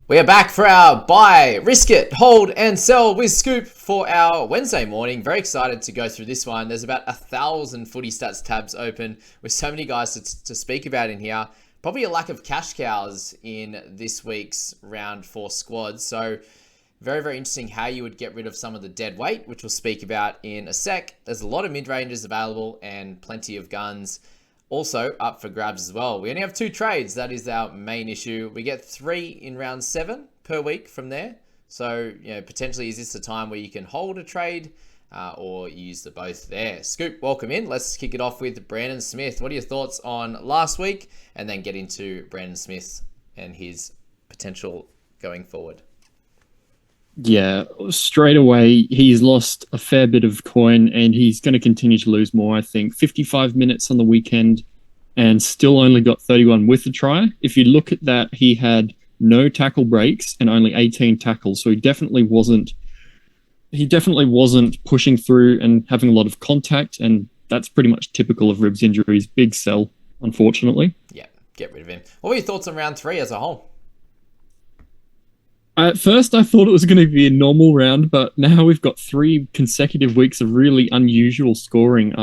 We are back for our buy, risk it, hold and sell with Scoop for our Wednesday morning. Very excited to go through this one. There's about 1,000 footy stats tabs open with so many guys to speak about in here. Probably a lack of cash cows in this week's round 4 squad. So very, very interesting how you would get rid of some of the dead weight, which we'll speak about in a sec. There's a lot of mid-ranges available and plenty of guns also up for grabs as well. We only have 2 trades. That is our main issue. We get 3 in round 7 per week from there. So, potentially is this a time where you can hold a trade or use the both there? Scoop, welcome in. Let's kick it off with Brandon Smith. What are your thoughts on last week? And then get into Brandon Smith and his potential going forward. Yeah, straight away, he's lost a fair bit of coin and he's going to continue to lose more, I think. 55 minutes on the weekend and still only got 31 with the try. If you look at that, he had no tackle breaks and only 18 tackles. So he definitely wasn't pushing through and having a lot of contact. And that's pretty much typical of ribs injuries. Big sell, unfortunately. Yeah, get rid of him. What were your thoughts on round 3 as a whole? At first, I thought it was going to be a normal round, but now we've got 3 consecutive weeks of really unusual scoring.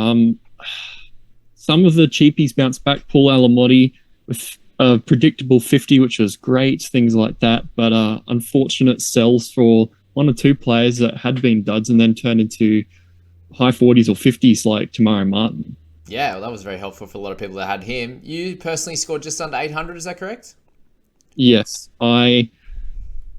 Some of the cheapies bounced back. Paul Alamotti with a predictable 50, which was great, things like that. But unfortunate sells for 1 or 2 players that had been duds and then turned into high 40s or 50s like Tamari Martin. Yeah, well, that was very helpful for a lot of people that had him. You personally scored just under 800, is that correct? Yes, I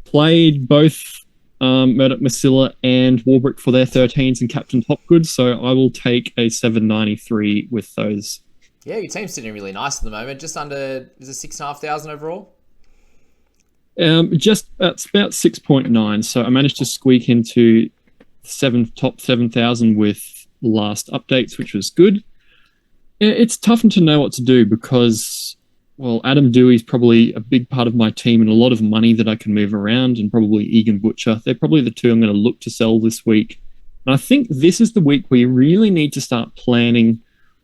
played both Murdoch Masilla and Warbrick for their 13s and Captain Hopgood, so I will take a 793 with those. Yeah, your team's sitting really nice at the moment. Just under, is it 6,500 overall? Just it's about 6.9, so I managed to squeak into top 7,000 with last updates, which was good. It's tough to know what to do because, well, Adam Doeuihi is probably a big part of my team and a lot of money that I can move around, and probably Egan Butcher. They're probably the 2 I'm going to look to sell this week. And I think this is the week where you really need to start planning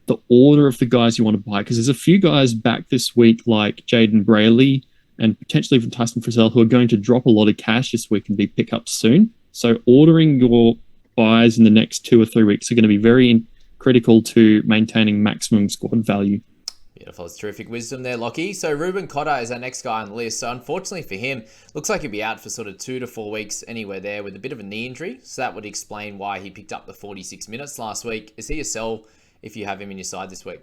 the order of the guys you want to buy, because there's a few guys back this week like Jaden Brayley and potentially even Tyson Frizzell who are going to drop a lot of cash this week and be pickups soon. So ordering your buys in the next 2 or 3 weeks are going to be very critical to maintaining maximum squad value. Beautiful. It's terrific wisdom there, Lockie. So Ruben Cotter is our next guy on the list. So unfortunately for him, looks like he'll be out for sort of 2 to 4 weeks anywhere there with a bit of a knee injury. So that would explain why he picked up the 46 minutes last week. Is he a sell if you have him in your side this week?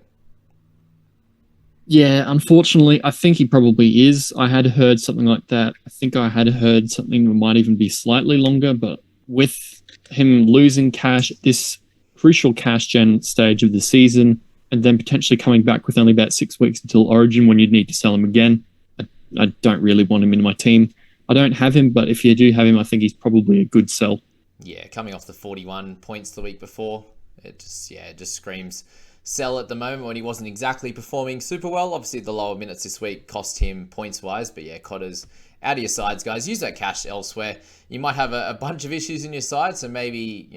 Yeah, unfortunately, I think he probably is. I had heard something like that. I think I had heard something that might even be slightly longer, but with him losing cash at this crucial cash gen stage of the season, and then potentially coming back with only about 6 weeks until Origin when you'd need to sell him again, I don't really want him in my team. I don't have him, but if you do have him, I think he's probably a good sell. Yeah, coming off the 41 points the week before, it just screams sell at the moment when he wasn't exactly performing super well. Obviously, the lower minutes this week cost him points-wise, but yeah, Cotter's out of your sides, guys. Use that cash elsewhere. You might have a bunch of issues in your side, so maybe,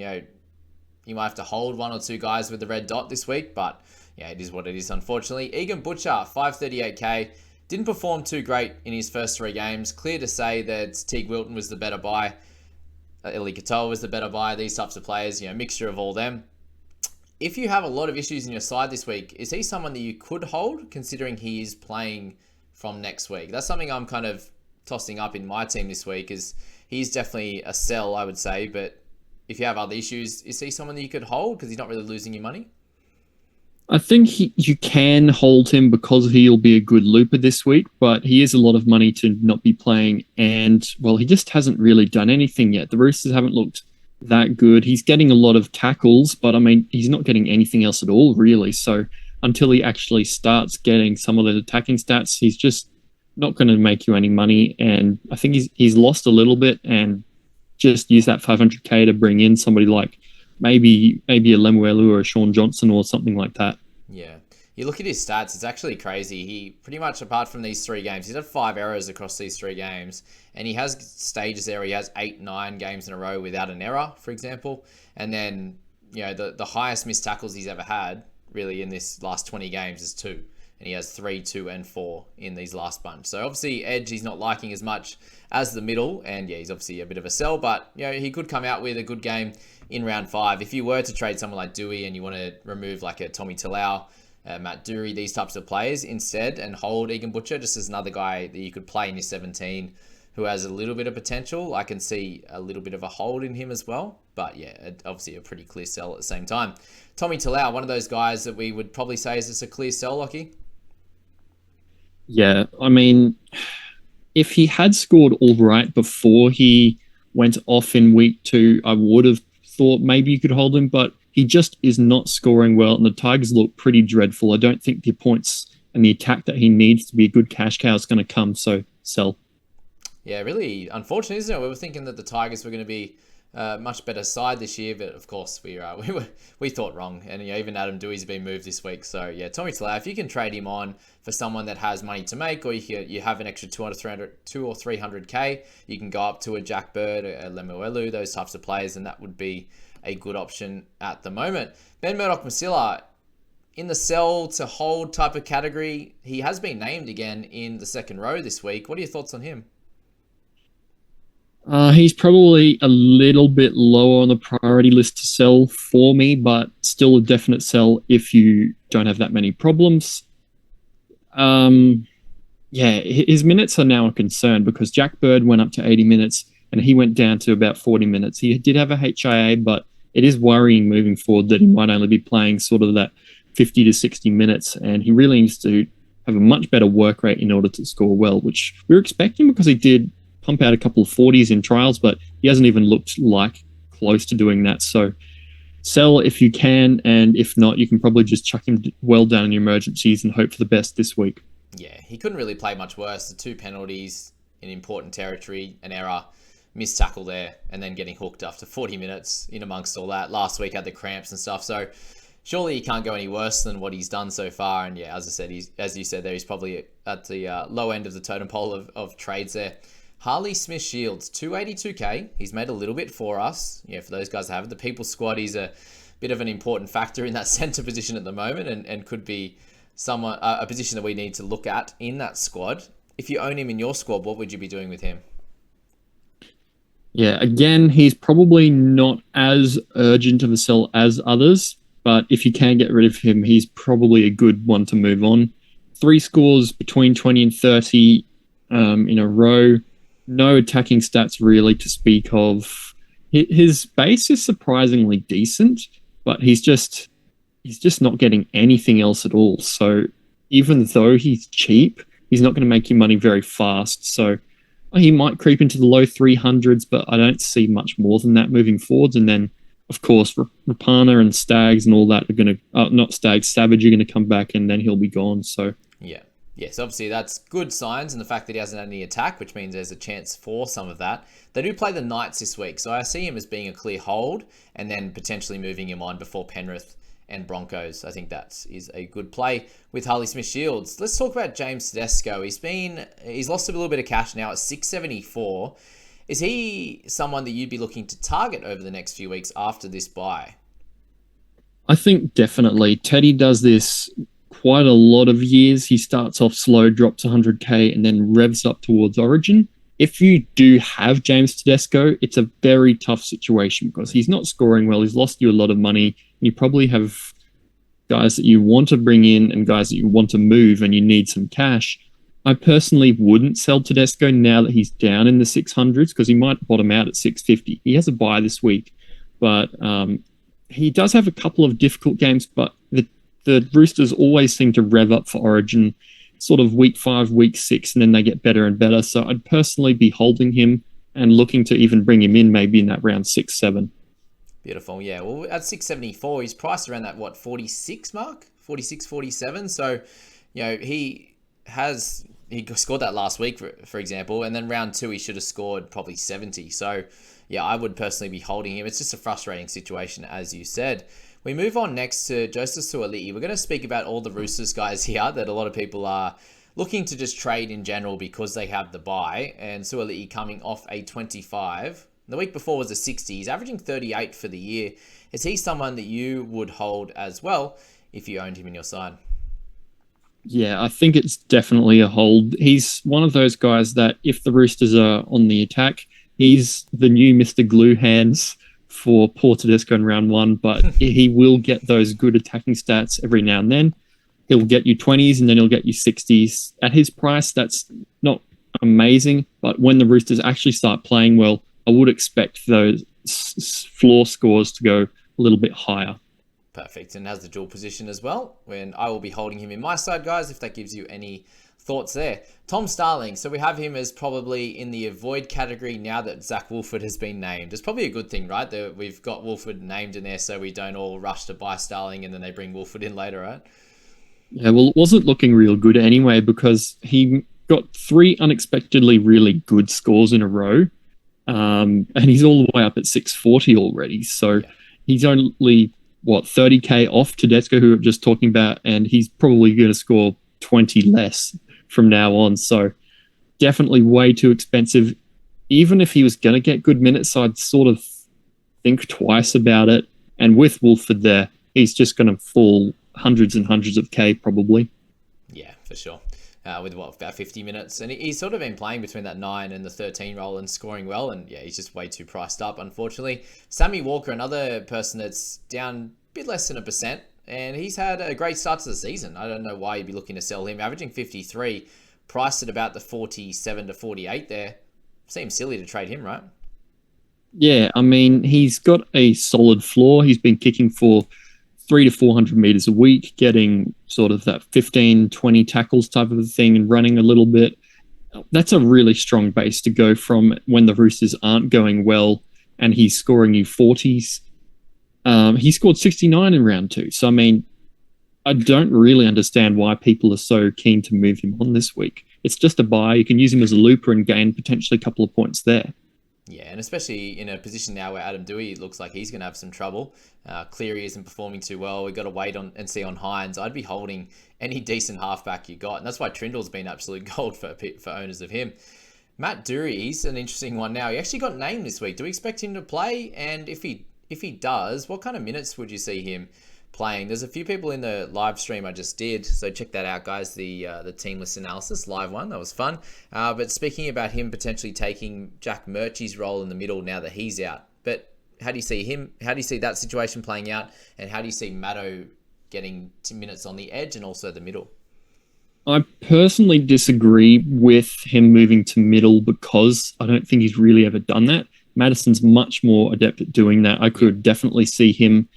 you might have to hold 1 or 2 guys with the red dot this week, but yeah, it is what it is, unfortunately. Egan Butcher, 538k. Didn't perform too great in his first 3 games. Clear to say that Teague Wilton was the better buy. Eli Katoa was the better buy. These types of players, mixture of all them. If you have a lot of issues in your side this week, is he someone that you could hold, considering he is playing from next week? That's something I'm kind of tossing up in my team this week, is he's definitely a sell, I would say, but if you have other issues, is he someone that you could hold because he's not really losing you money? I think you can hold him because he'll be a good looper this week, but he is a lot of money to not be playing. And, well, he just hasn't really done anything yet. The Roosters haven't looked that good. He's getting a lot of tackles, but, I mean, he's not getting anything else at all, really. So until he actually starts getting some of the attacking stats, he's just not going to make you any money. And I think he's lost a little bit, and just use that 500k to bring in somebody like maybe a Lemuelu or a Sean Johnson or something like that. Yeah. You look at his stats, it's actually crazy. He pretty much, apart from these 3 games, he's had 5 errors across these 3 games. And he has stages there. He has 8-9 games in a row without an error, for example. And then, the highest missed tackles he's ever had, really, in this last 20 games is 2. and he has 3, 2, and 4 in these last bunch. So obviously edge he's not liking as much as the middle, and yeah, he's obviously a bit of a sell, but you know, he could come out with a good game in round 5. If you were to trade someone like Doeuihi and you want to remove like a Tommy Talau, Matt Doorey, these types of players instead, and hold Egan Butcher just as another guy that you could play in your 17 who has a little bit of potential, I can see a little bit of a hold in him as well. But yeah, obviously a pretty clear sell at the same time. Tommy Talau, one of those guys that we would probably say is just a clear sell, Lockie. Yeah, I mean, if he had scored all right before he went off in week 2, I would have thought maybe you could hold him, but he just is not scoring well, and the Tigers look pretty dreadful. I don't think the points and the attack that he needs to be a good cash cow is going to come, so sell. Yeah, really unfortunate, isn't it? We were thinking that the Tigers were going to be a much better side this year, but of course we thought wrong. And you know, even Adam Doeihi's been moved this week. So yeah, Tommy Talau, if you can trade him on for someone that has money to make, or you have an extra 200, 300k, you can go up to a Jack Bird, a Lemuelu, those types of players, and that would be a good option at the moment. Ben Murdoch-Masila, in the sell to hold type of category, he has been named again in the second row this week. What are your thoughts on him? He's probably a little bit lower on the priority list to sell for me, but still a definite sell if you don't have that many problems. Yeah, his minutes are now a concern because Jack Bird went up to 80 minutes and he went down to about 40 minutes. He did have a HIA, but it is worrying moving forward that he might only be playing sort of that 50 to 60 minutes, and he really needs to have a much better work rate in order to score well, which we were expecting because he did pump out a couple of 40s in trials, but he hasn't even looked like close to doing that. So sell if you can, and if not, you can probably just chuck him well down in your emergencies and hope for the best this week. Yeah, he couldn't really play much worse. The 2 penalties in important territory, an error, missed tackle there, and then getting hooked after 40 minutes in amongst all that. Last week had the cramps and stuff, so surely he can't go any worse than what he's done so far. And yeah, as I said, as you said there, he's probably at the low end of the totem pole of trades there. Harley Smith-Shields, 282k. He's made a little bit for us. Yeah, for those guys that have it. The People squad, he's a bit of an important factor in that centre position at the moment, and could be someone a position that we need to look at in that squad. If you own him in your squad, what would you be doing with him? Yeah, again, he's probably not as urgent of a sell as others, but if you can get rid of him, he's probably a good one to move on. 3 scores between 20 and 30 in a row. No attacking stats really to speak of. His base is surprisingly decent, but he's just not getting anything else at all. So even though he's cheap, he's not going to make you money very fast. So he might creep into the low 300s, but I don't see much more than that moving forwards. And then, of course, Rapana and Stags and all that are going to, not Stags, Savage are going to come back, and then he'll be gone. So yeah. Yes, obviously that's good signs, and the fact that he hasn't had any attack, which means there's a chance for some of that. They do play the Knights this week, so I see him as being a clear hold, and then potentially moving him on before Penrith and Broncos. I think that is a good play with Harley Smith-Shields. Let's talk about James Tedesco. He's lost a little bit of cash now at 674. Is he someone that you'd be looking to target over the next few weeks after this bye? I think definitely. Teddy does this quite a lot of years. He starts off slow, drops 100k, and then revs up towards Origin. If you do have James Tedesco, it's a very tough situation because he's not scoring well. He's lost you a lot of money. And you probably have guys that you want to bring in and guys that you want to move, and you need some cash. I personally wouldn't sell Tedesco now that he's down in the 600s because he might bottom out at 650. He has a bye this week, but he does have a couple of difficult games, but the Roosters always seem to rev up for Origin sort of week 5, week 6, and then they get better and better. So I'd personally be holding him and looking to even bring him in maybe in that round 6, 7. Beautiful. Yeah. Well, at 674, he's priced around that, 46 mark? 46, 47. So, you know, he scored that last week, for example, and then round 2, he should have scored probably 70. So, yeah, I would personally be holding him. It's just a frustrating situation, as you said. We move on next to Joseph Suaalii. We're going to speak about all the Roosters guys here that a lot of people are looking to just trade in general because they have the bye. And Suaalii coming off a 25. The week before was a 60. He's averaging 38 for the year. Is he someone that you would hold as well if you owned him in your side? Yeah, I think it's definitely a hold. He's one of those guys that if the Roosters are on the attack, he's the new Mr. Glue Hands for Port Tedesco in round one, but he will get those good attacking stats every now and then. He'll get you 20s and then he'll get you 60s. At his price, that's not amazing, but when the Roosters actually start playing well, I would expect those floor scores to go a little bit higher. Perfect, and has the dual position as well, when I will be holding him in my side, guys, if that gives you any thoughts there. Tom Starling, so we have him as probably in the avoid category now that Zach Wolford has been named. It's probably a good thing, right, that we've got Wolford named in there so we don't all rush to buy Starling and then they bring Wolford in later, right? Yeah, well, it wasn't looking real good anyway because he got 3 unexpectedly really good scores in a row. And he's all the way up at 640 already. So he's only, 30K off Tedesco, who we we're just talking about, and he's probably going to score 20 less from now on. So definitely way too expensive. Even if he was going to get good minutes, I'd sort of think twice about it. And with Wolford there, he's just going to fall hundreds and hundreds of K probably. Yeah, for sure. With about 50 minutes. And he's sort of been playing between that 9 and the 13 role and scoring well. And yeah, he's just way too priced up, unfortunately. Sammy Walker, another person that's down a bit less than 1%. And he's had a great start to the season. I don't know why you'd be looking to sell him. Averaging 53, priced at about the 47 to 48 there. Seems silly to trade him, right? Yeah, I mean, he's got a solid floor. He's been kicking for 300 to 400 meters a week, getting sort of that 15, 20 tackles type of a thing and running a little bit. That's a really strong base to go from when the Roosters aren't going well and he's scoring you 40s. He scored 69 in round 2. So, I mean, I don't really understand why people are so keen to move him on this week. It's just a buy. You can use him as a looper and gain potentially a couple of points there. Yeah, and especially in a position now where Adam Doeuihi looks like he's going to have some trouble. Cleary isn't performing too well. We've got to wait on and see on Hines. I'd be holding any decent halfback you got, and that's why Trindall's been absolute gold for owners of him. Matt Doorey, he's an interesting one now. He actually got named this week. Do we expect him to play? And if he does, what kind of minutes would you see him playing? There's a few people in the live stream I just did, so check that out, guys. The team list analysis live one, that was fun. But speaking about him potentially taking Jack Murchie's role in the middle now that he's out, but how do you see him? How do you see that situation playing out? And how do you see Maddo getting 2 minutes on the edge and also the middle? I personally disagree with him moving to middle because I don't think he's really ever done that. Madison's much more adept at doing that. I could definitely see him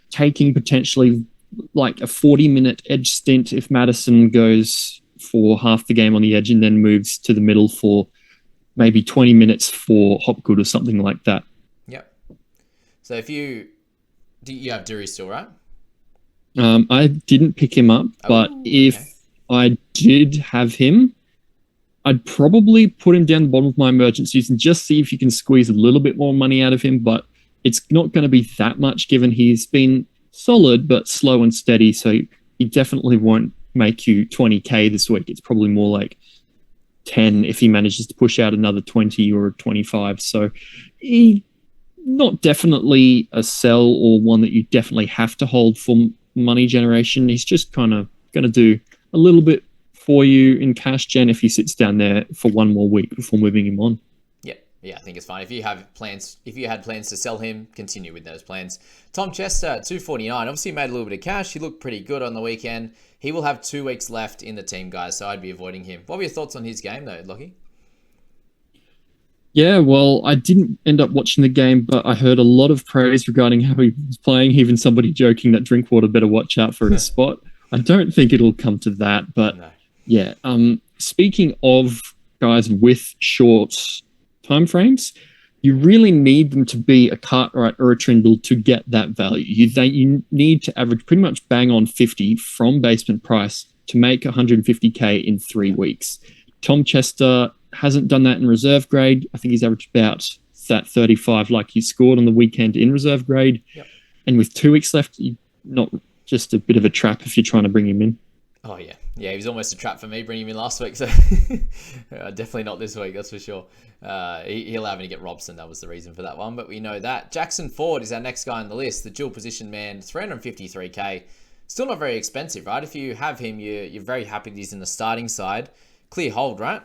taking potentially like a 40-minute edge stint if Madison goes for half the game on the edge and then moves to the middle for maybe 20 minutes for Hopgood or something like that. Yep. So if you have Doorey still, right? I didn't pick him up, but if I did have him, I'd probably put him down the bottom of my emergencies and just see if you can squeeze a little bit more money out of him, but it's not going to be that much given he's been solid but slow and steady, so he definitely won't make you 20K this week. It's probably more like 10 if he manages to push out another 20 or 25. So he not definitely a sell or one that you definitely have to hold for money generation. He's just kind of going to do a little bit for you in cash gen if he sits down there for one more week before moving him on. Yeah, I think it's fine. If you had plans to sell him, continue with those plans. Tom Chester at 249. Obviously, he made a little bit of cash. He looked pretty good on the weekend. He will have 2 weeks left in the team, guys, so I'd be avoiding him. What were your thoughts on his game, though, Lockie? Yeah, well, I didn't end up watching the game, but I heard a lot of praise regarding how he was playing, even somebody joking that Drinkwater better watch out for his spot. I don't think it'll come to that, but no. Yeah. Speaking of guys with short time frames, you really need them to be a Cartwright or a Trindall to get that value. You need to average pretty much bang on 50 from basement price to make 150K in 3 weeks. Tom Chester hasn't done that in reserve grade. I think he's averaged about that 35 like he scored on the weekend in reserve grade. Yep. And with 2 weeks left, not just a bit of a trap if you're trying to bring him in. Oh, yeah. Yeah, he was almost a trap for me bringing him in last week, so definitely not this week, that's for sure. He'll have to get Robson, that was the reason for that one, but we know that. Jackson Ford is our next guy on the list, the dual position man, 353K. Still not very expensive, right? If you have him, you're very happy that he's in the starting side. Clear hold, right?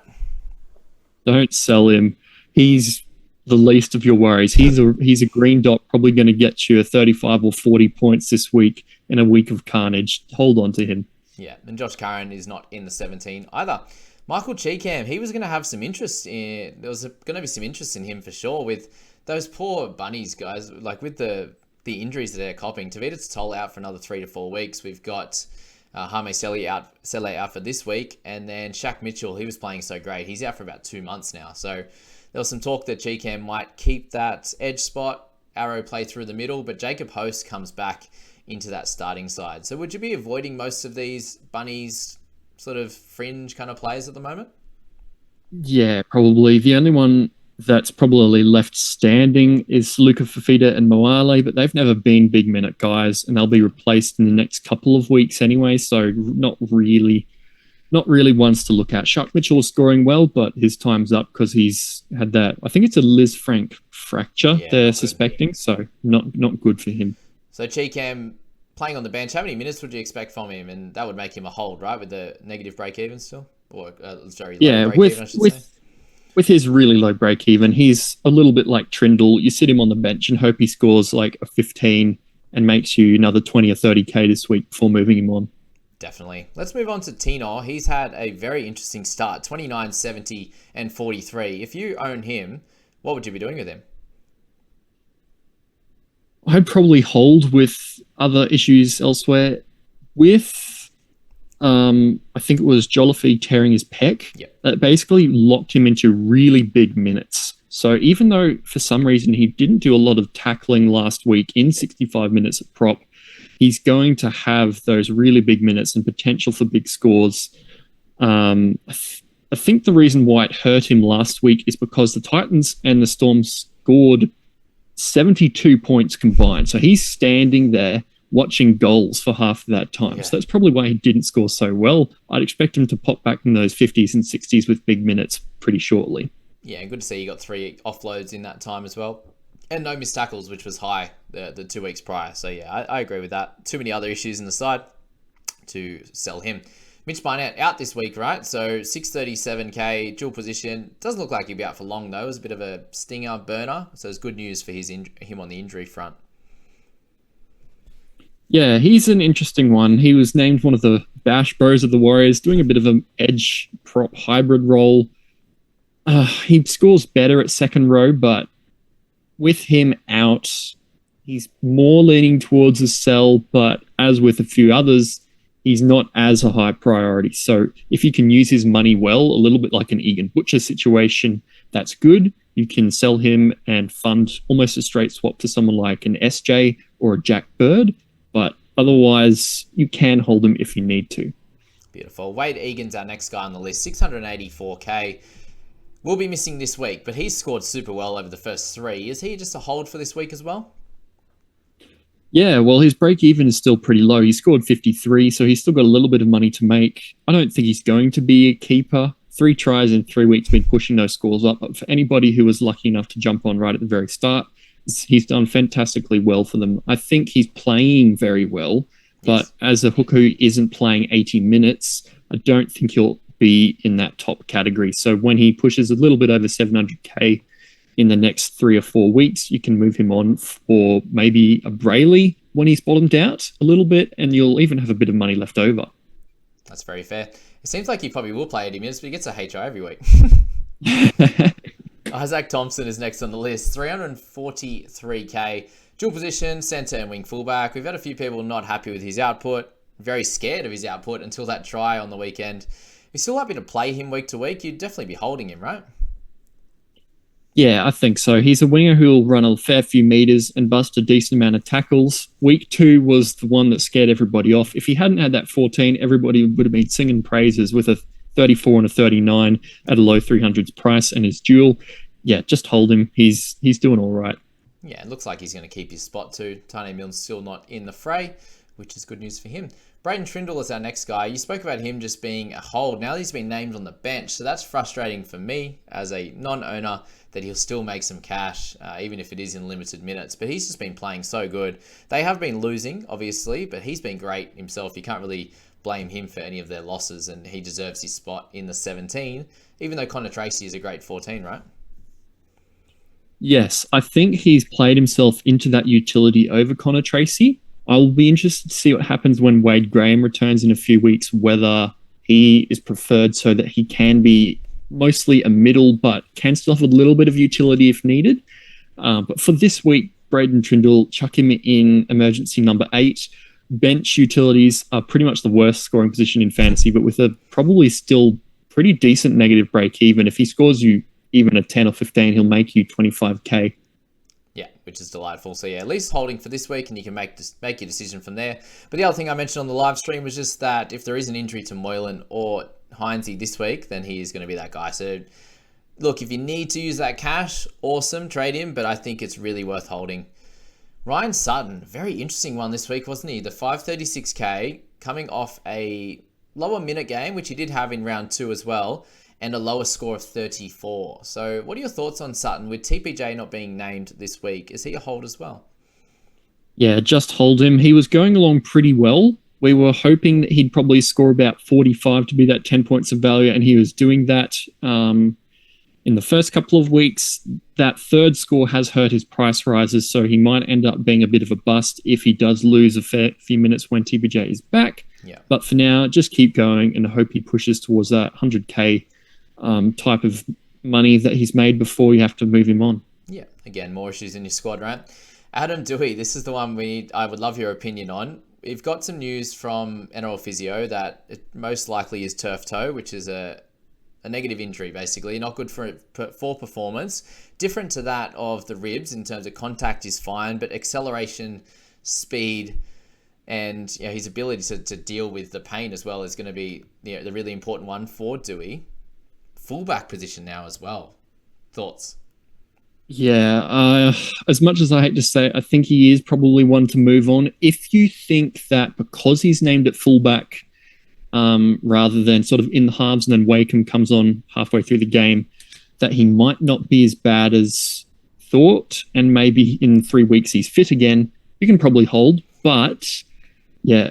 Don't sell him. He's the least of your worries. He's a green dot, probably going to get you a 35 or 40 points this week in a week of carnage. Hold on to him. Yeah, and Josh Curran is not in the 17 either. Michael Cheekam, he was going to have some interest in. There was going to be some interest in him for sure with those poor bunnies, guys. Like with the injuries that they're copping. Tavita Talau out for another 3 to 4 weeks. We've got Hame Sele out for this week, and then Shaq Mitchell. He was playing so great. He's out for about 2 months now. So there was some talk that Cheekam might keep that edge spot. Arrow play through the middle, but Jacob Host comes back into that starting side. So would you be avoiding most of these bunnies sort of fringe kind of players at the moment? Yeah, probably. The only one that's probably left standing is Luca Fafita and Moale, but they've never been big minute guys, and they'll be replaced in the next couple of weeks anyway, so not really ones to look at. Shaq Mitchell is scoring well, but his time's up because he's had that, I think it's a Liz Frank fracture they're suspecting, so not good for him. So Cheekam playing on the bench, how many minutes would you expect from him? And that would make him a hold, right, with the negative break-even still? Or, low break-even, I should say. With his really low break-even, he's a little bit like Trindall. You sit him on the bench and hope he scores like a 15 and makes you another 20 or 30k this week before moving him on. Definitely. Let's move on to Tino. He's had a very interesting start, 29, 70, and 43. If you own him, what would you be doing with him? I'd probably hold with other issues elsewhere. With, I think it was Jolliffe tearing his pec. Yep. That basically locked him into really big minutes. So even though for some reason he didn't do a lot of tackling last week in 65 minutes at prop, he's going to have those really big minutes and potential for big scores. I think the reason why it hurt him last week is because the Titans and the Storm scored 72 points combined. So he's standing there watching goals for half of that time. Yeah. So that's probably why he didn't score so well. I'd expect him to pop back in those 50s and 60s with big minutes pretty shortly. Yeah, good to see you got 3 offloads in that time as well. And no missed tackles, which was high the 2 weeks prior. So yeah, I agree with that. Too many other issues in the side to sell him. Mitch Barnett out this week, right? So 637k, dual position. Doesn't look like he'll be out for long though. It was a bit of a stinger burner. So it's good news for him on the injury front. Yeah, he's an interesting one. He was named one of the Bash Bros of the Warriors, doing a bit of an edge prop hybrid role. He scores better at second row, but with him out, he's more leaning towards a sell, but as with a few others, he's not as a high priority. So if you can use his money well, a little bit like an Egan Butcher situation, that's good. You can sell him and fund almost a straight swap to someone like an SJ or a Jack Bird, but otherwise you can hold him if you need to. Beautiful. Wade Egan's our next guy on the list, 684k. Will be missing this week, but he's scored super well over the first 3. Is he just a hold for this week as well? Yeah, well, his break-even is still pretty low. He scored 53, so he's still got a little bit of money to make. I don't think he's going to be a keeper. 3 tries in 3 weeks, been pushing those scores up. But for anybody who was lucky enough to jump on right at the very start, he's done fantastically well for them. I think he's playing very well, but as a hooker who isn't playing 80 minutes, I don't think he'll be in that top category. So when he pushes a little bit over 700k in the next 3 or 4 weeks, you can move him on for maybe a Brayley when he's bottomed out a little bit, and you'll even have a bit of money left over. That's very fair. It seems like he probably will play 80 minutes, but he gets a HO every week. Isaac Thompson is next on the list, 343k, dual position, centre and wing fullback. We've had a few people not happy with his output, very scared of his output until that try on the weekend. You're still happy to play him week to week. You'd definitely be holding him, right? Yeah, I think so. He's a winger who will run a fair few meters and bust a decent amount of tackles. Week 2 was the one that scared everybody off. If he hadn't had that 14, everybody would have been singing praises with a 34 and a 39 at a low 300s price and his dual. Yeah, just hold him. He's doing all right. Yeah, it looks like he's going to keep his spot too. Tane Milne's still not in the fray, which is good news for him. Braden Trindall is our next guy. You spoke about him just being a hold. Now he's been named on the bench, so that's frustrating for me as a non-owner that he'll still make some cash, even if it is in limited minutes. But he's just been playing so good. They have been losing, obviously, but he's been great himself. You can't really blame him for any of their losses, and he deserves his spot in the 17, even though Connor Tracy is a great 14, right? Yes, I think he's played himself into that utility over Connor Tracy. I'll be interested to see what happens when Wade Graham returns in a few weeks, whether he is preferred so that he can be mostly a middle, but can still have a little bit of utility if needed. But for this week, Braden Trindall, chuck him in emergency number 8. Bench utilities are pretty much the worst scoring position in fantasy, but with a probably still pretty decent negative break even. If he scores you even a 10 or 15, he'll make you 25k. Yeah, which is delightful. So yeah, at least holding for this week, and you can make your decision from there. But the other thing I mentioned on the live stream was just that if there is an injury to Moylan or Heinze this week, then he is going to be that guy. So look, if you need to use that cash, awesome, trade him, but I think it's really worth holding. Ryan Sutton, very interesting one this week, wasn't he? The 536k coming off a lower minute game, which he did have in round 2 as well, and a lower score of 34. So what are your thoughts on Sutton? With TPJ not being named this week, is he a hold as well? Yeah, just hold him. He was going along pretty well. We were hoping that he'd probably score about 45 to be that 10 points of value, and he was doing that in the first couple of weeks. That third score has hurt his price rises, so he might end up being a bit of a bust if he does lose a few minutes when TPJ is back. Yeah. But for now, just keep going and hope he pushes towards that 100k type of money that he's made before you have to move him on. Yeah, again, more issues in your squad, right? Adam Doeuihi, this is the one I would love your opinion on. We've got some news from NRL Physio that it most likely is turf toe, which is a negative injury, basically. Not good for performance. Different to that of the ribs in terms of contact is fine, but acceleration, speed, and his ability to deal with the pain as well is going to be the really important one for Doeuihi. Fullback position now as well. Thoughts? Yeah, as much as I hate to say it, I think he is probably one to move on. If you think that because he's named at fullback, rather than sort of in the halves and then Wakeham comes on halfway through the game, that he might not be as bad as thought, and maybe in 3 weeks he's fit again, you can probably hold. But yeah,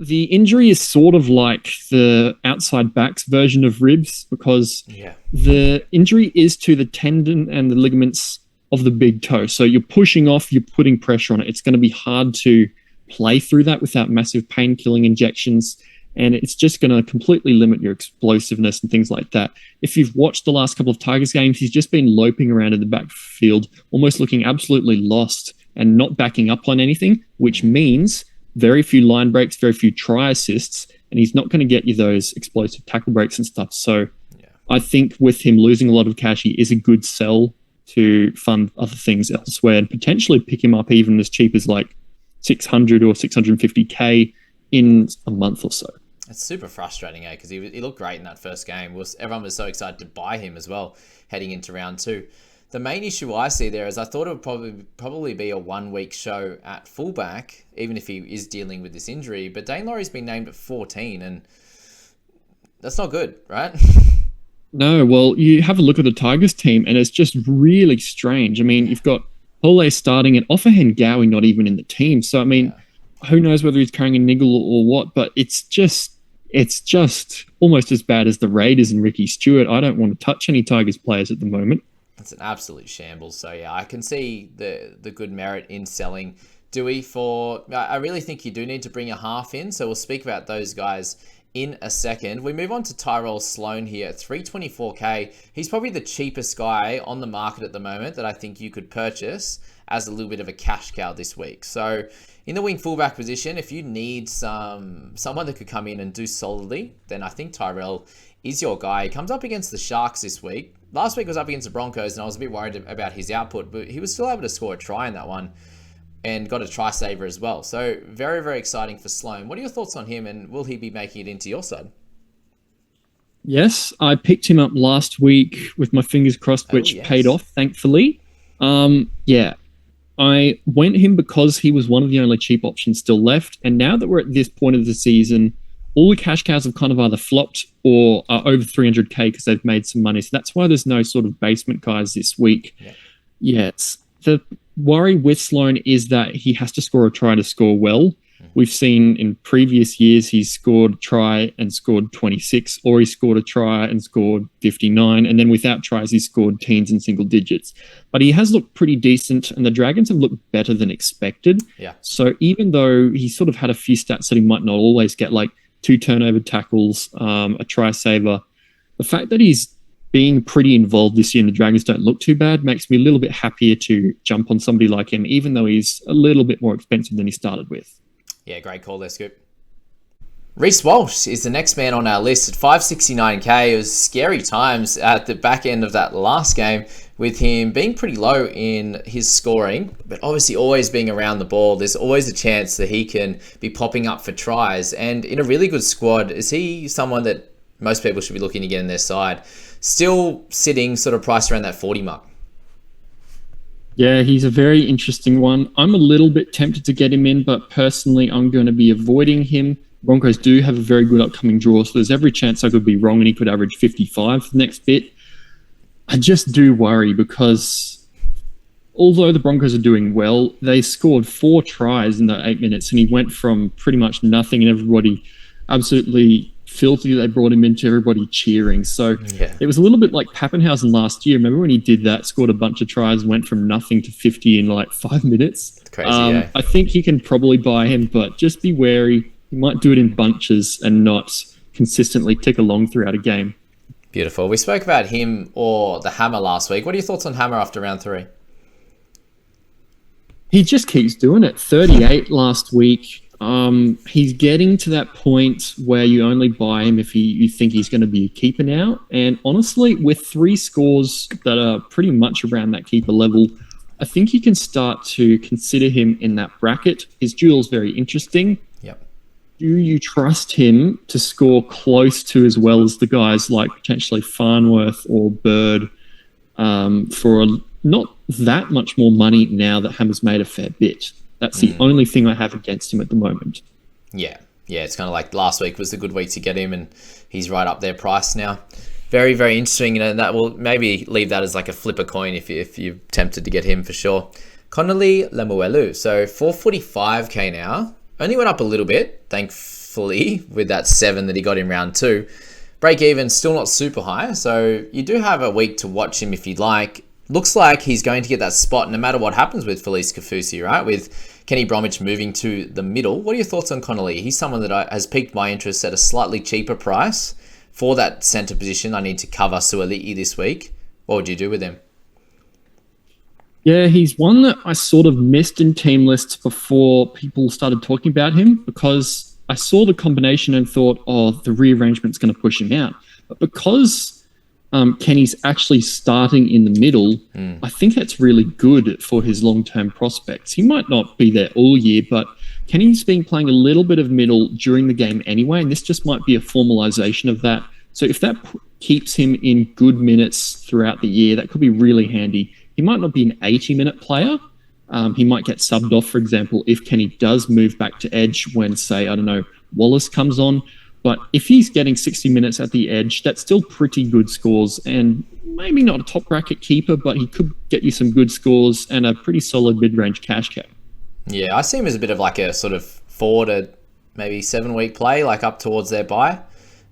the injury is sort of like the outside backs version of ribs, because the injury is to the tendon and the ligaments of the big toe. So you're pushing off, you're putting pressure on it. It's going to be hard to play through that without massive pain-killing injections, and it's just going to completely limit your explosiveness and things like that. If you've watched the last couple of Tigers games, he's just been loping around in the backfield, almost looking absolutely lost and not backing up on anything, which means very few line breaks, very few try assists, and he's not going to get you those explosive tackle breaks and stuff. So I think with him losing a lot of cash, he is a good sell to fund other things elsewhere and potentially pick him up even as cheap as like 600 or 650k in a month or so. It's super frustrating, because he looked great in that first game. Everyone was so excited to buy him as well heading into round 2. The main issue I see there is I thought it would probably be a 1 week show at fullback, even if he is dealing with this injury. But Dane Laurie's been named at 14, and that's not good, right? No, well, you have a look at the Tigers team, and it's just really strange. I mean, you've got Ole starting and Offahen Gowie not even in the team. So, I mean, who knows whether he's carrying a niggle or what, but it's just almost as bad as the Raiders and Ricky Stewart. I don't want to touch any Tigers players at the moment. It's an absolute shambles. So, yeah, I can see the good merit in selling Doeuihi for... I really think you do need to bring a half in, so we'll speak about those guys in a second. We move on to Tyrell Sloan here at 324k. He's probably the cheapest guy on the market at the moment that I think you could purchase as a little bit of a cash cow this week. So in the wing fullback position, if you need someone that could come in and do solidly, then I think Tyrell is your guy. He comes up against the Sharks this week. Last week was up against the Broncos, and I was a bit worried about his output, but he was still able to score a try in that one and got a try saver as well. So very, very exciting for Sloan. What are your thoughts on him, and will he be making it into your side? Yes, I picked him up last week with my fingers crossed, which paid off, thankfully. Yeah, I went him because he was one of the only cheap options still left. And now that we're at this point of the season, all the cash cows have kind of either flopped or are over 300k because they've made some money. So that's why there's no sort of basement guys this week. Yeah. Yes. The worry with Sloan is that he has to score a try to score well. We've seen in previous years he's scored a try and scored 26, or he scored a try and scored 59, and then without tries he scored teens and single digits. But he has looked pretty decent, and the Dragons have looked better than expected. Yeah. So even though he sort of had a few stats that he might not always get, like 2 turnover tackles, a try saver, the fact that he's being pretty involved this year and the Dragons don't look too bad makes me a little bit happier to jump on somebody like him, even though he's a little bit more expensive than he started with. Yeah, great call there, Scoop. Reece Walsh is the next man on our list at 569k. It was scary times at the back end of that last game with him being pretty low in his scoring, but obviously always being around the ball. There's always a chance that he can be popping up for tries. And in a really good squad, is he someone that most people should be looking to get in their side? Still sitting sort of priced around that 40 mark. Yeah, he's a very interesting one. I'm a little bit tempted to get him in, but personally, I'm going to be avoiding him. Broncos do have a very good upcoming draw, so there's every chance I could be wrong and he could average 55 for the next bit. I just do worry because although the Broncos are doing well, they scored 4 tries in the 8 minutes and he went from pretty much nothing and everybody absolutely filthy. They brought him into everybody cheering. So It was a little bit like Pappenhausen last year. Remember when he did that, scored a bunch of tries, went from nothing to 50 in like 5 minutes? It's crazy, yeah. I think you can probably buy him, but just be wary. He might do it in bunches and not consistently tick along throughout a game. Beautiful. We spoke about him or the Hammer last week. What are your thoughts on Hammer after round 3? He just keeps doing it. 38 last week. He's getting to that point where you only buy him if you think he's going to be a keeper now. And honestly, with 3 scores that are pretty much around that keeper level, I think you can start to consider him in that bracket. His duel's very interesting. Yep. Do you trust him to score close to as well as the guys like potentially Farnworth or Bird for not that much more money now that Hammer's made a fair bit? That's the only thing I have against him at the moment. Yeah, it's kind of like last week was a good week to get him, and he's right up there price now. Very, very interesting, and that will maybe leave that as like a flip a coin if you're tempted to get him for sure. Connolly Lemuelu, so 445k now. Only went up a little bit, thankfully, with that 7 that he got in round 2. Break even, still not super high, so you do have a week to watch him if you'd like. Looks like he's going to get that spot no matter what happens with Felice Kafusi, right? With Kenny Bromwich moving to the middle. What are your thoughts on Connolly? He's someone that has piqued my interest at a slightly cheaper price. For that centre position, I need to cover Suaalii this week. What would you do with him? Yeah, he's one that I sort of missed in team lists before people started talking about him because I saw the combination and thought, oh, the rearrangement's going to push him out. But because Kenny's actually starting in the middle, I think that's really good for his long-term prospects. He might not be there all year, but Kenny's been playing a little bit of middle during the game anyway, and this just might be a formalization of that. So if that keeps him in good minutes throughout the year, that could be really handy. He might not be an 80-minute player. He might get subbed off, for example, if Kenny does move back to edge when, say, I don't know, Wallace comes on. But if he's getting 60 minutes at the edge, that's still pretty good scores and maybe not a top bracket keeper, but he could get you some good scores and a pretty solid mid-range cash cap. Yeah, I see him as a bit of like a sort of 4 to maybe 7 week play, like up towards their bye.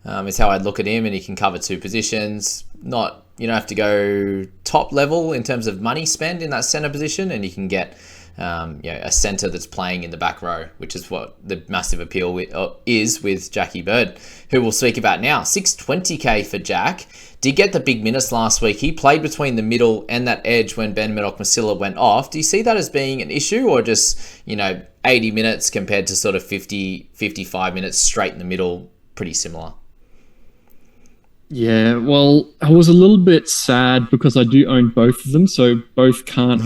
Is how I'd look at him, and he can cover 2 positions. You don't have to go top level in terms of money spend in that centre position, and you can get a centre that's playing in the back row, which is what the massive appeal is with Jackie Bird, who we'll speak about now. 620k for Jack. Did get the big minutes last week. He played between the middle and that edge when Ben Murdoch-Masila went off. Do you see that as being an issue, or just 80 minutes compared to sort of 50, 55 minutes straight in the middle, pretty similar? Yeah, well, I was a little bit sad because I do own both of them, so both can't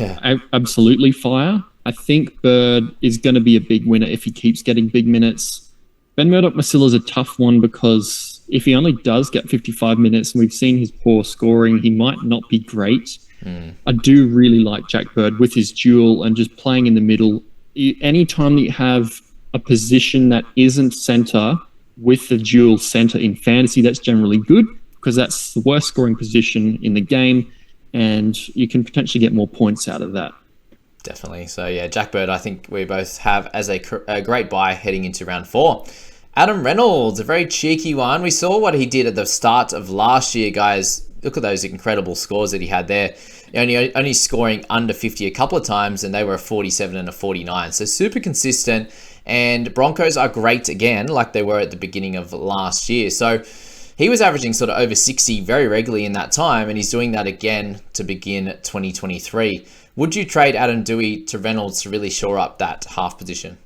absolutely fire. I think Bird is going to be a big winner if he keeps getting big minutes. Ben Murdoch-Masila is a tough one because if he only does get 55 minutes, and we've seen his poor scoring, he might not be great. I do really like Jack Bird with his duel and just playing in the middle. Anytime that you have a position that isn't centre with the dual centre in fantasy, that's generally good because that's the worst scoring position in the game and you can potentially get more points out of that. Definitely. So, yeah, Jack Bird, I think we both have as a great buy heading into round 4. Adam Reynolds, a very cheeky one. We saw what he did at the start of last year, guys. Look at those incredible scores that he had there. Only scoring under 50 a couple of times, and they were a 47 and a 49. So super consistent. And Broncos are great again, like they were at the beginning of last year. So he was averaging sort of over 60 very regularly in that time, and he's doing that again to begin 2023. Would you trade Adam Doeuihi to Reynolds to really shore up that half position?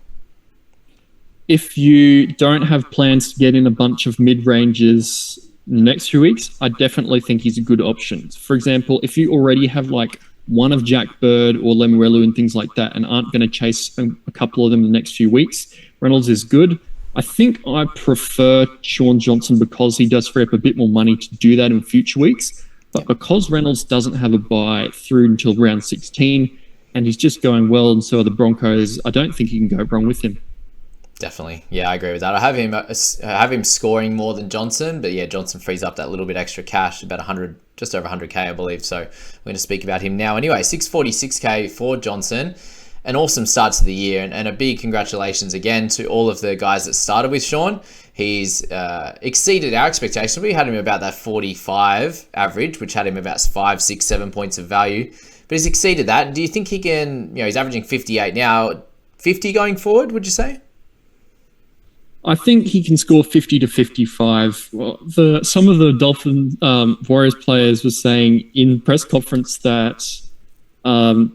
If you don't have plans to get in a bunch of mid-ranges in the next few weeks, I definitely think he's a good option. For example, if you already have like one of Jack Bird or Lemuelu and things like that and aren't going to chase a couple of them in the next few weeks, Reynolds is good. I think I prefer Shaun Johnson because he does free up a bit more money to do that in future weeks. But because Reynolds doesn't have a bye through until round 16 and he's just going well and so are the Broncos, I don't think you can go wrong with him. Definitely. Yeah, I agree with that. I have him scoring more than Johnson, but yeah, Johnson frees up that little bit extra cash, about 100, just over 100k, I believe. So we're going to speak about him now. Anyway, 646k for Johnson. An awesome start to the year, and a big congratulations again to all of the guys that started with Shaun. He's exceeded our expectations. We had him about that 45 average, which had him about 5, 6, 7 points of value, but he's exceeded that. Do you think he can, he's averaging 58 now, 50 going forward, would you say? I think he can score 50 to 55. Well, some of the Dolphin Warriors players were saying in press conference that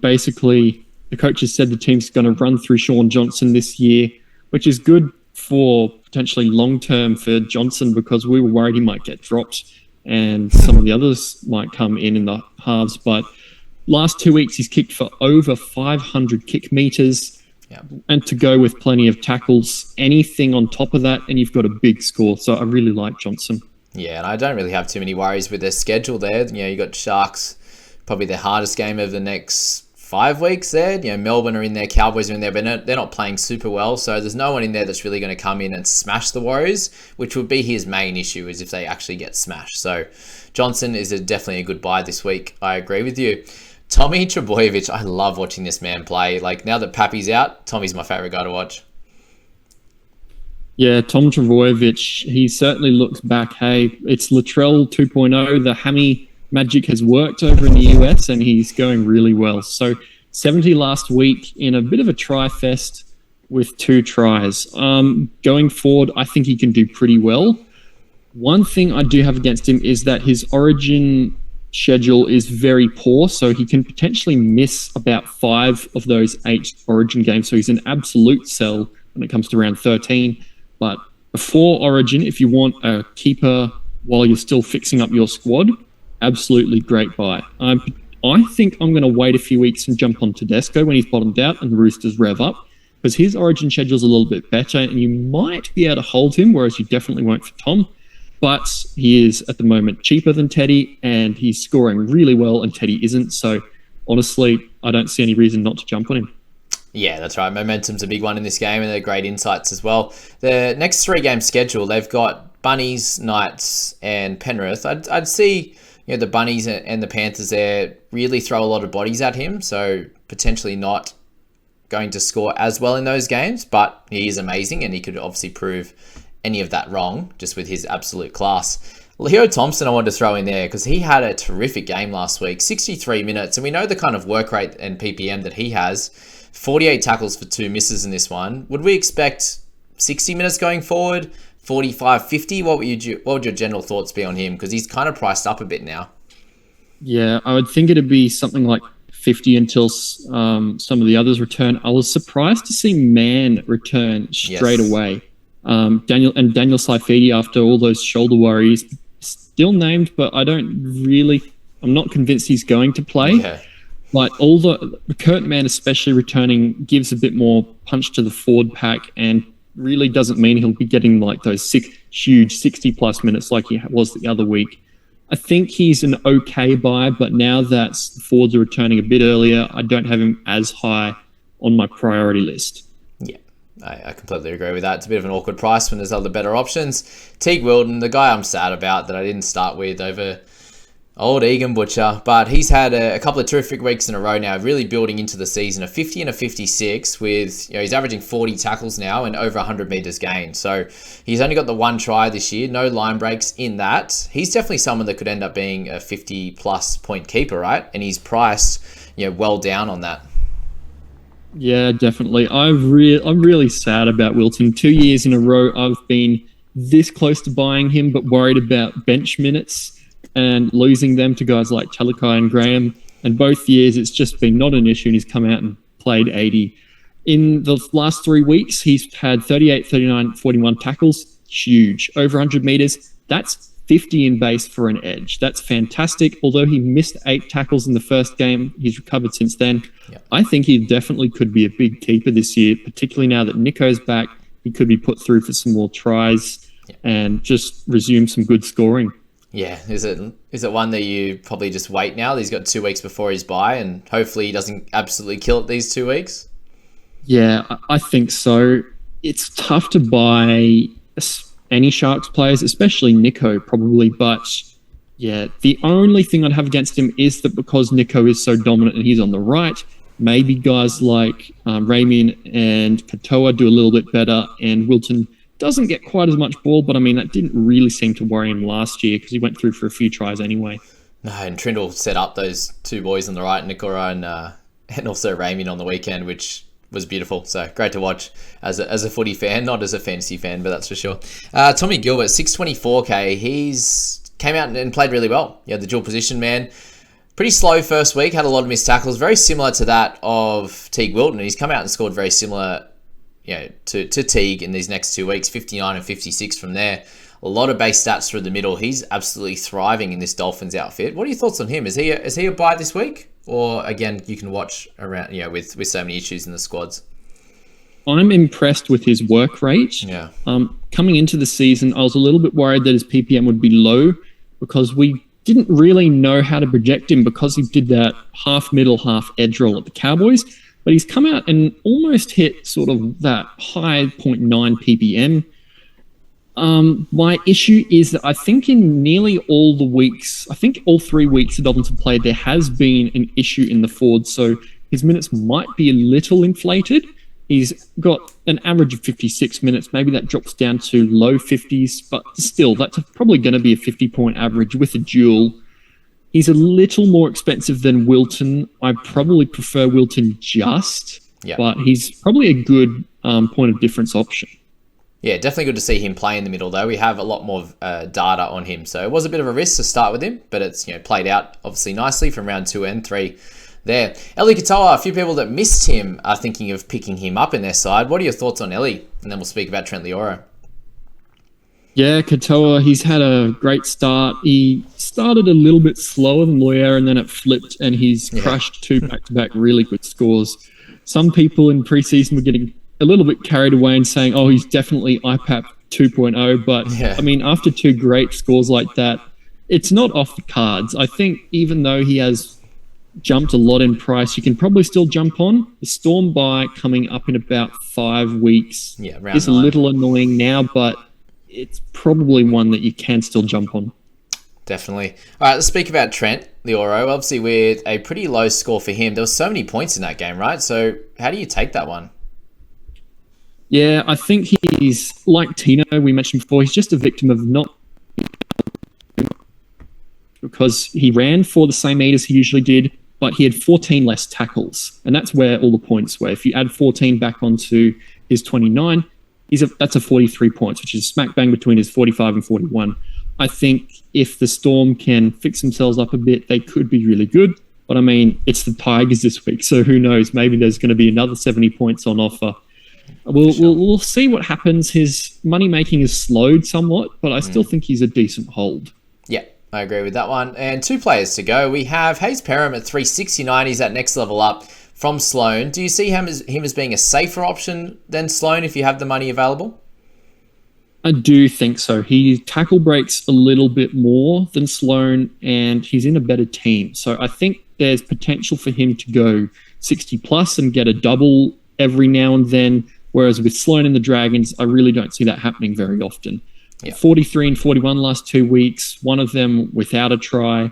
basically the coaches said the team's going to run through Shaun Johnson this year, which is good for potentially long-term for Johnson because we were worried he might get dropped and some of the others might come in the halves. But last 2 weeks, he's kicked for over 500 kick meters. Yeah. And to go with plenty of tackles, anything on top of that, and you've got a big score. So I really like Johnson. Yeah, and I don't really have too many worries with their schedule there. You got Sharks, probably their hardest game of the next 5 weeks there. Melbourne are in there, Cowboys are in there, but they're not playing super well. So there's no one in there that's really going to come in and smash the Warriors, which would be his main issue is if they actually get smashed. So Johnson is definitely a good buy this week. I agree with you. Tommy Trbojevic, I love watching this man play. Like, now that Pappy's out, Tommy's my favourite guy to watch. Yeah, Tom Trbojevic, he certainly looks back. Hey, it's Latrell 2.0. The hammy magic has worked over in the US, and he's going really well. So 70 last week in a bit of a try fest with 2 tries. Going forward, I think he can do pretty well. One thing I do have against him is that his origin schedule is very poor, so he can potentially miss about 5 of those 8 origin games. So he's an absolute sell when it comes to round 13. But before origin, if you want a keeper while you're still fixing up your squad, absolutely great buy. I think I'm going to wait a few weeks and jump on Tedesco when he's bottomed out and the Roosters rev up, because his origin schedule is a little bit better and you might be able to hold him, whereas you definitely won't for Tom. But he is, at the moment, cheaper than Teddy, and he's scoring really well, and Teddy isn't. So, honestly, I don't see any reason not to jump on him. Yeah, that's right. Momentum's a big one in this game, and they're great insights as well. The next 3-game schedule, they've got Bunnies, Knights, and Penrith. I'd see the Bunnies and the Panthers there really throw a lot of bodies at him, so potentially not going to score as well in those games, but he is amazing, and he could obviously prove any of that wrong just with his absolute class. Leo Thompson I wanted to throw in there because he had a terrific game last week, 63 minutes, and we know the kind of work rate and PPM that he has. 48 tackles for 2 misses in this one. Would we expect 60 minutes going forward? 45, 50? What would your general thoughts be on him? Because he's kind of priced up a bit now. Yeah, I would think it'd be something like 50 until some of the others return. I was surprised to see Mann return straight away. Daniel Saifidi, after all those shoulder worries, still named, but I'm not convinced he's going to play. Yeah. But all the Kurt Mann especially returning gives a bit more punch to the forward pack and really doesn't mean he'll be getting like those huge 60 plus minutes like he was the other week. I think he's an okay buy, but now that the forwards are returning a bit earlier, I don't have him as high on my priority list. Yeah, I completely agree with that. It's a bit of an awkward price when there's other better options. Teague Wilton, the guy I'm sad about that I didn't start with over old Egan Butcher, but he's had a couple of terrific weeks in a row now, really building into the season, a 50 and a 56 with, he's averaging 40 tackles now and over 100 metres gained. So he's only got the one try this year, no line breaks in that. He's definitely someone that could end up being a 50 plus point keeper, right? And he's priced, well down on that. Yeah, definitely. I'm really sad about Wilton. 2 years in a row, I've been this close to buying him, but worried about bench minutes and losing them to guys like Talakai and Graham. And both years, it's just been not an issue, and he's come out and played 80. In the last 3 weeks, he's had 38, 39, 41 tackles. Huge. Over 100 metres. That's 50 in base for an edge. That's fantastic. Although he missed 8 tackles in the first game, he's recovered since then. Yep. I think he definitely could be a big keeper this year, particularly now that Nico's back. He could be put through for some more tries and just resume some good scoring. Yeah, is it one that you probably just wait now? He's got 2 weeks before his bye, and hopefully he doesn't absolutely kill it these 2 weeks? Yeah, I think so. It's tough to buy any Sharks players, especially Nico, probably. But yeah, the only thing I'd have against him is that because Nico is so dominant and he's on the right, maybe guys like Raymond and Katoa do a little bit better, and Wilton doesn't get quite as much ball, but I mean, that didn't really seem to worry him last year because he went through for a few tries anyway. No, and Trindall set up those two boys on the right, Nikora and also Raymond on the weekend, which was beautiful. So great to watch as a footy fan, not as a fantasy fan, but that's for sure. Tommy Gilbert, 624k. He's came out and played really well. Yeah, the dual position man. Pretty slow first week, had a lot of missed tackles, very similar to that of Teague Wilton. He's come out and scored very similar to Teague in these next 2 weeks, 59 and 56 from there. A lot of base stats through the middle. He's absolutely thriving in this Dolphins outfit. What are your thoughts on him? Is he a buy this week? Or again, you can watch around, with so many issues in the squads? I'm impressed with his work rate. Yeah. Coming into the season, I was a little bit worried that his PPM would be low because we didn't really know how to project him because he did that half middle, half edge roll at the Cowboys. But he's come out and almost hit sort of that high 0.9 ppm. My issue is that I think in nearly all the weeks, I think all 3 weeks that Dolphins have played, there has been an issue in the forward. So his minutes might be a little inflated. He's got an average of 56 minutes. Maybe that drops down to low 50s, but still, that's probably going to be a 50-point average with a dual. He's a little more expensive than Wilton. I probably prefer Wilton but he's probably a good point of difference option. Yeah, definitely good to see him play in the middle, though. We have a lot more data on him. So it was a bit of a risk to start with him, but it's played out obviously nicely from round 2 and 3 there. Eli Katoa, a few people that missed him are thinking of picking him up in their side. What are your thoughts on Eli? And then we'll speak about Trent Leioro. Yeah, Katoa, he's had a great start. He started a little bit slower than Leioro, and then it flipped, and he's crushed 2 back-to-back really good scores. Some people in preseason were getting a little bit carried away and saying, oh, he's definitely IPAP 2.0. But, I mean, after 2 great scores like that, it's not off the cards. I think even though he has jumped a lot in price, you can probably still jump on. The Storm buy coming up in about 5 weeks is a little annoying now, but it's probably one that you can still jump on. Definitely. All right, let's speak about Trent Leioro. Obviously, with a pretty low score for him. There was so many points in that game, right? So how do you take that one? Yeah, I think he's like Tino, we mentioned before, he's just a victim of not because he ran for the same meters he usually did, but he had 14 less tackles. And that's where all the points were. If you add 14 back onto his 29, that's a 43 points, which is smack bang between his 45 and 41. I think if the Storm can fix themselves up a bit, they could be really good. But I mean, it's the Tigers this week, so who knows? Maybe there's going to be another 70 points on offer. We'll see what happens. His money making is slowed somewhat, but I still think he's a decent hold. Yeah, I agree with that one. And 2 players to go. We have Hayes Perham at 369. He's that next level up from Sloan. Do you see him as being a safer option than Sloan if you have the money available? I do think so. He tackle breaks a little bit more than Sloan, and he's in a better team. So I think there's potential for him to go 60 plus and get a double every now and then. Whereas with Sloan and the Dragons, I really don't see that happening very often. Yeah. 43 and 41 last 2 weeks, one of them without a try.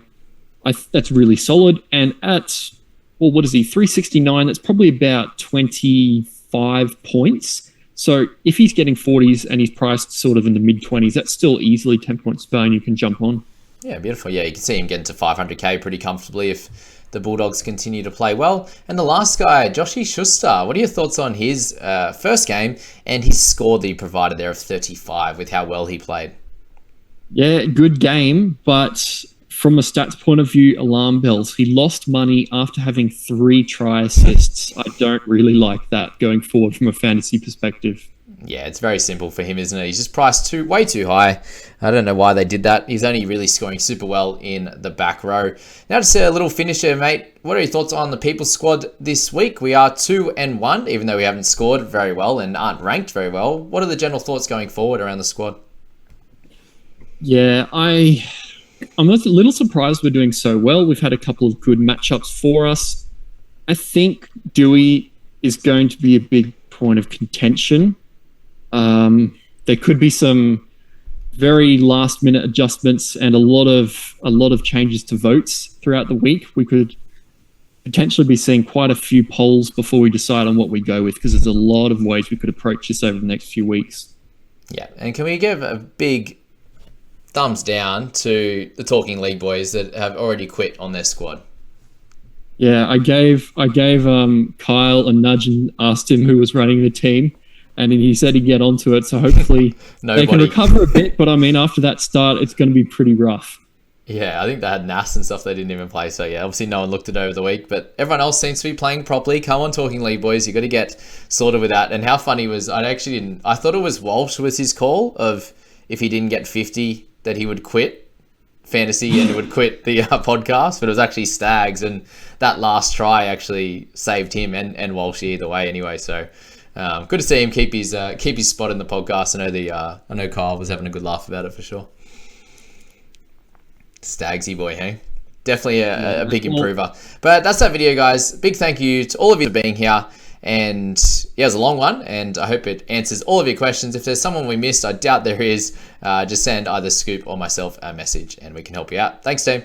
That's really solid. And at, well, what is he, 369? That's probably about 25 points. So if he's getting 40s and he's priced sort of in the mid-20s, that's still easily 10 points value you can jump on. Yeah, beautiful. Yeah, you can see him getting to 500k pretty comfortably if the Bulldogs continue to play well. And the last guy, Joshy Schuster, what are your thoughts on his first game and his score that he provided there of 35 with how well he played? Yeah, good game, but from a stats point of view, alarm bells. He lost money after having 3 try assists. I don't really like that going forward from a fantasy perspective. Yeah, it's very simple for him, isn't it? He's just priced way too high. I don't know why they did that. He's only really scoring super well in the back row. Now just a little finisher, mate. What are your thoughts on the People's Squad this week? We are 2-1, even though we haven't scored very well and aren't ranked very well. What are the general thoughts going forward around the squad? Yeah, I'm a little surprised we're doing so well. We've had a couple of good matchups for us. I think Doeuihi is going to be a big point of contention. There could be some very last-minute adjustments and a lot of changes to votes throughout the week. We could potentially be seeing quite a few polls before we decide on what we go with, because there's a lot of ways we could approach this over the next few weeks. Yeah, and can we give a big thumbs down to the Talking League boys that have already quit on their squad? Yeah, I gave Kyle a nudge and asked him who was running the team, and he said he'd get onto it. So hopefully they can recover a bit. But I mean, after that start, it's going to be pretty rough. Yeah, I think they had NAS and stuff they didn't even play. So yeah, obviously no one looked at it over the week, but everyone else seems to be playing properly. Come on, Talking League boys, you got to get sorted with that. And how funny was, I thought it was Walsh was his call of if he didn't get 50 that he would quit fantasy and would quit the podcast, but it was actually Stags, and that last try actually saved him and Walsh either way anyway. So good to see him keep his spot in the podcast. I know Kyle was having a good laugh about it for sure. Stagsy boy, hey? Definitely a big improver. But that's that video, guys. Big thank you to all of you for being here. And yeah, it was a long one, and I hope it answers all of your questions. If there's someone we missed, I doubt there is, just send either Scoop or myself a message and we can help you out. Thanks, team.